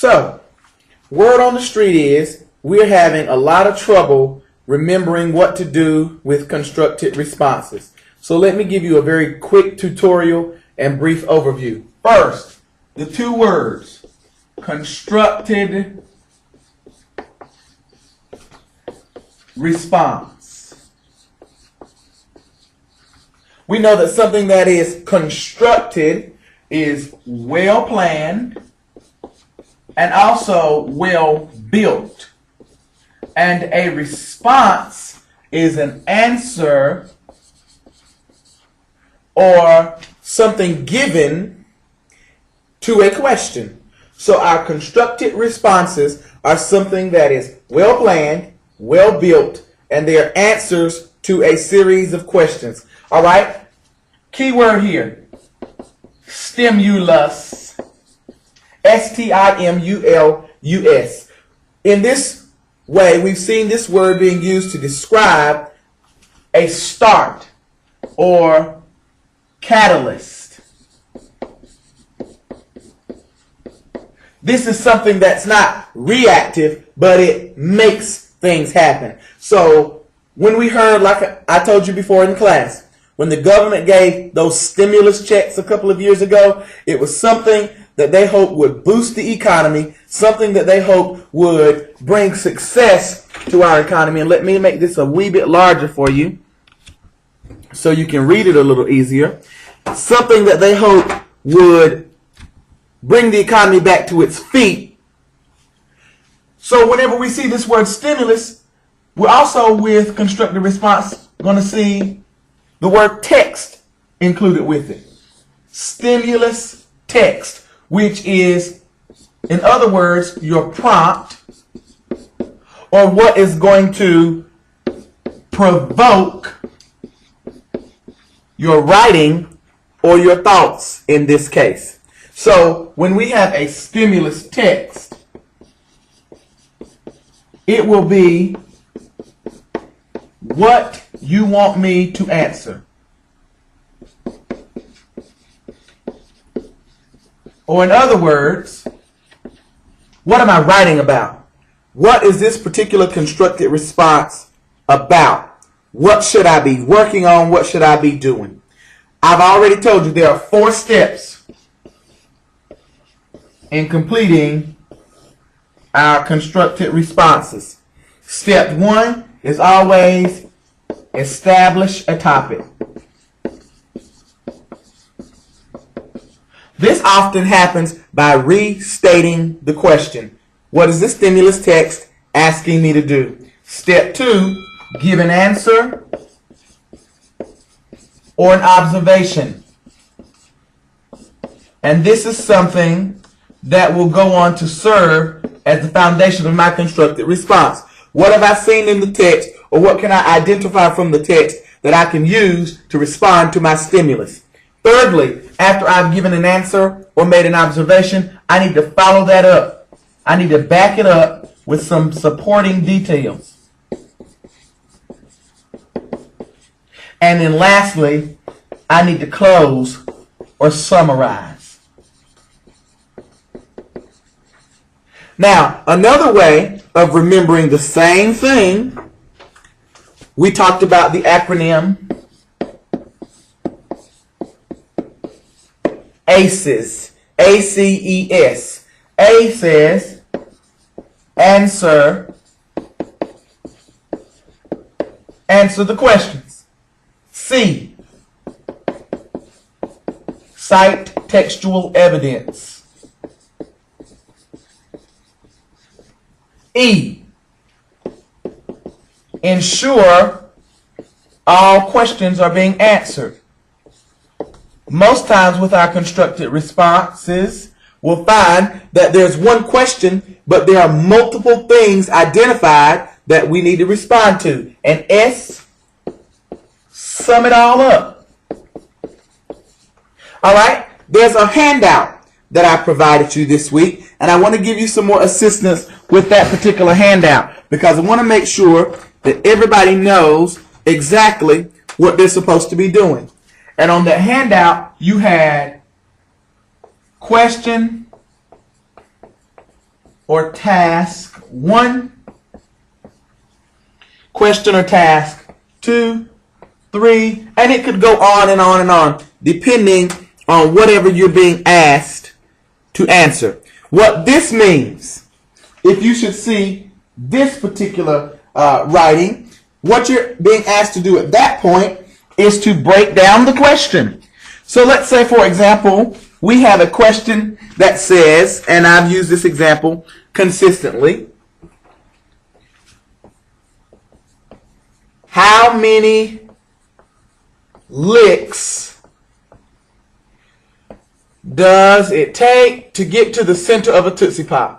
So, word on the street is we're having a lot of trouble remembering what to do with constructed responses. So let me give you a very quick tutorial and brief overview. First, the two words, constructed response. We know that something that is constructed is well planned and also well built. And a response is an answer or something given to a question. So our constructed responses are something that is well planned, well built, and they are answers to a series of questions. All right? Key word here, stimulus, S-T-I-M-U-L-U-S. In this way, we've seen this word being used to describe a start or catalyst. This is something that's not reactive, but it makes things happen. So when we heard, like I told you before in class, when the government gave those stimulus checks a couple of years ago, it was something that they hoped would boost the economy, something that they hoped would bring success to our economy. And let me make this a wee bit larger for you so you can read it a little easier. Something that they hope would bring the economy back to its feet. So whenever we see this word stimulus, we're also with constructive response going to see the word text included with it. Stimulus text, which is, in other words, your prompt or what is going to provoke your writing or your thoughts in this case. So when we have a stimulus text, it will be what you want me to answer. Or in other words, what am I writing about? What is this particular constructed response about? What should I be working on? What should I be doing? I've already told you there are 4 steps in completing our constructed responses. Step 1 is always establish a topic. This often happens by restating the question. What is this stimulus text asking me to do? Step 2, give an answer or an observation. And this is something that will go on to serve as the foundation of my constructed response. What have I seen in the text, or what can I identify from the text that I can use to respond to my stimulus? Thirdly, after I've given an answer or made an observation, I need to follow that up. I need to back it up with some supporting details. And then lastly, I need to close or summarize. Now, another way of remembering the same thing, we talked about the acronym ACES. A-C-E-S. A says answer the questions. C, cite textual evidence. E, ensure all questions are being answered. Most times with our constructed responses, we'll find that there's one question, but there are multiple things identified that we need to respond to. And S, sum it all up. All right, there's a handout that I provided you this week, and I want to give you some more assistance with that particular handout because I want to make sure that everybody knows exactly what they're supposed to be doing. And on that handout, you had question, or task 1, question or task 2, 3, and it could go on and on and on, depending on whatever you're being asked to answer. What this means, if you should see this particular writing, what you're being asked to do at that point is to break down the question. So let's say, for example, we have a question that says, and I've used this example consistently, how many licks does it take to get to the center of a Tootsie Pop?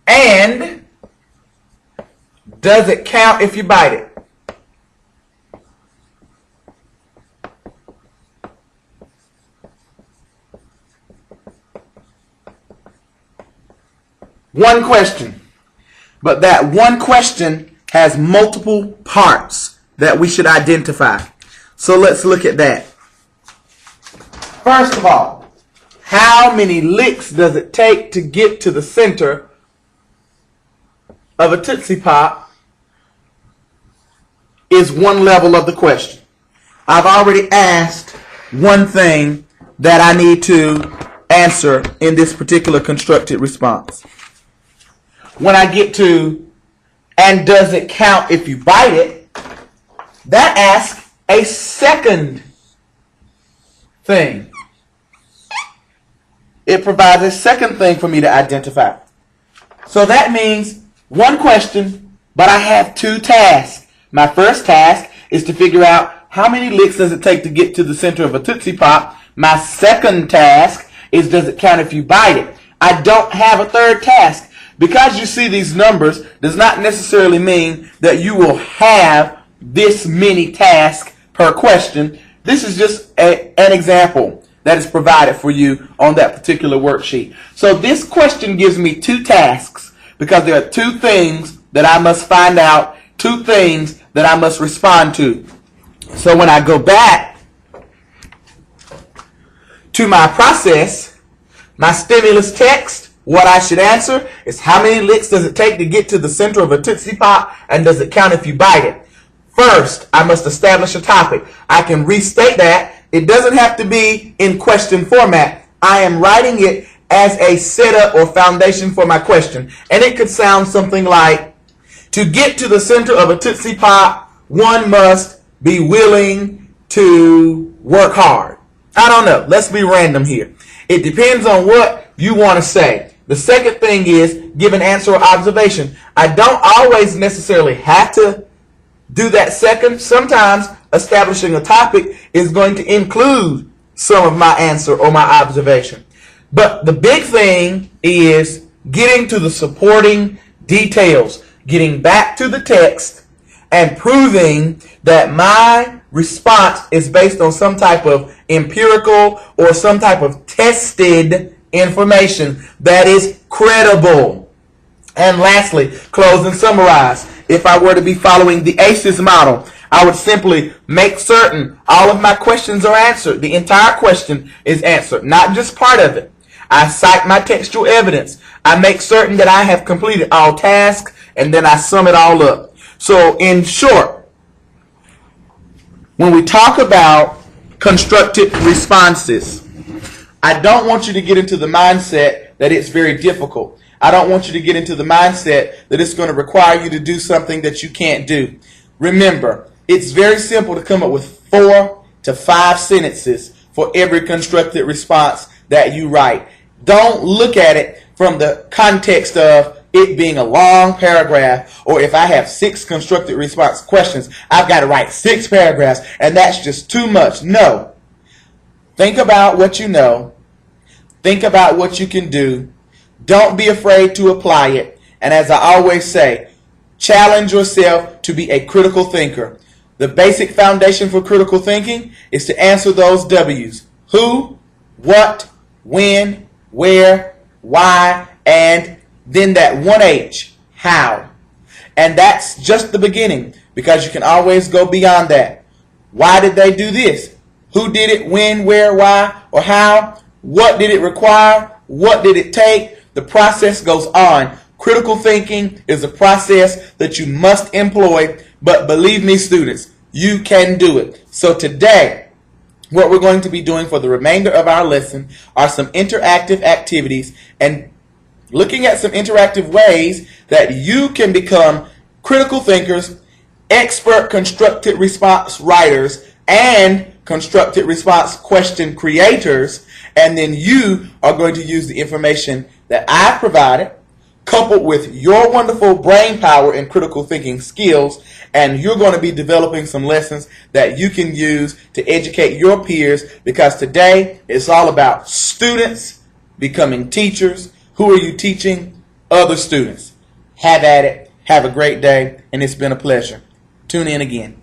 And does it count if you bite it? One question, but that one question has multiple parts that we should identify. So let's look at that. First of all, how many licks does it take to get to the center of a Tootsie Pop is one level of the question. I've already asked one thing that I need to answer in this particular constructed response. When I get to, and does it count if you bite it, that asks a second thing. It provides a second thing for me to identify. So that means one question, but I have two tasks. My first task is to figure out how many licks does it take to get to the center of a Tootsie Pop. My second task is, does it count if you bite it? I don't have a third task. Because you see these numbers does not necessarily mean that you will have this many tasks per question. This is just an example that is provided for you on that particular worksheet. So this question gives me two tasks because there are two things that I must find out, two things that I must respond to. So when I go back to my process, my stimulus text, what I should answer is how many licks does it take to get to the center of a Tootsie Pop, and does it count if you bite it? First, I must establish a topic. I can restate that. It doesn't have to be in question format. I am writing it as a setup or foundation for my question. And it could sound something like, to get to the center of a Tootsie Pop, one must be willing to work hard. I don't know. Let's be random here. It depends on what you want to say. The second thing is give an answer or observation. I don't always necessarily have to do that second. Sometimes establishing a topic is going to include some of my answer or my observation. But the big thing is getting to the supporting details, getting back to the text and proving that my response is based on some type of empirical or some type of tested information that is credible. And lastly, close and summarize. If I were to be following the ACEs model, I would simply make certain all of my questions are answered. The entire question is answered, not just part of it. I cite my textual evidence. I make certain that I have completed all tasks, and then I sum it all up. So in short, when we talk about constructed responses, I don't want you to get into the mindset that it's very difficult. I don't want you to get into the mindset that it's going to require you to do something that you can't do. Remember, it's very simple to come up with 4 to 5 sentences for every constructed response that you write. Don't look at it from the context of it being a long paragraph, or if I have 6 constructed response questions, I've got to write 6 paragraphs, and that's just too much. No. Think about what you know. Think about what you can do. Don't be afraid to apply it. And as I always say, challenge yourself to be a critical thinker. The basic foundation for critical thinking is to answer those W's. Who, what, when, where, why, and then that one H, how. And that's just the beginning, because you can always go beyond that. Why did they do this? Who did it? When? Where? Why? Or how? What did it require? What did it take? The process goes on. Critical thinking is a process that you must employ, but believe me, students, you can do it. So today, what we're going to be doing for the remainder of our lesson are some interactive activities and looking at some interactive ways that you can become critical thinkers, expert constructed response writers, and constructed response question creators. And then you are going to use the information that I've provided, coupled with your wonderful brain power and critical thinking skills, and you're going to be developing some lessons that you can use to educate your peers, because today it's all about students becoming teachers. Who are you teaching? Other students. Have at it. Have a great day, and it's been a pleasure. Tune in again.